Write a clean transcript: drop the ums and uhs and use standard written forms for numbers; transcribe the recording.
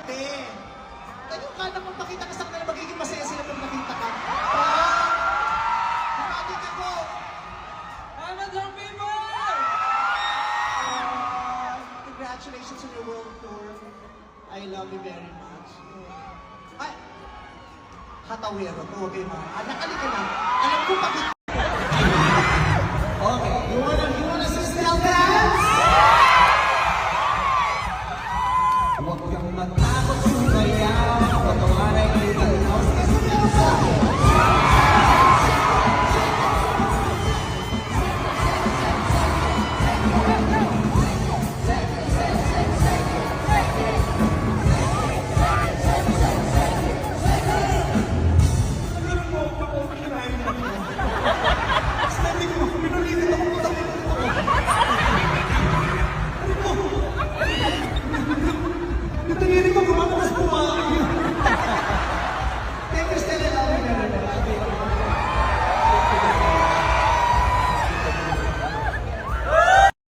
kagabi. Tayo ka na magpakita ka sa kanila, magiging masaya sila pag nakita ka. Bumati ka po. I'm a drunk people! Congratulations on your world tour. I love you very much. Ay, hatawero to, okay mga anak, alika na. Alam ko bakit. Okay, you wanna see still dance? Huwag kang matakot sumayaw, patawanan ang little house kasi meron sa Ito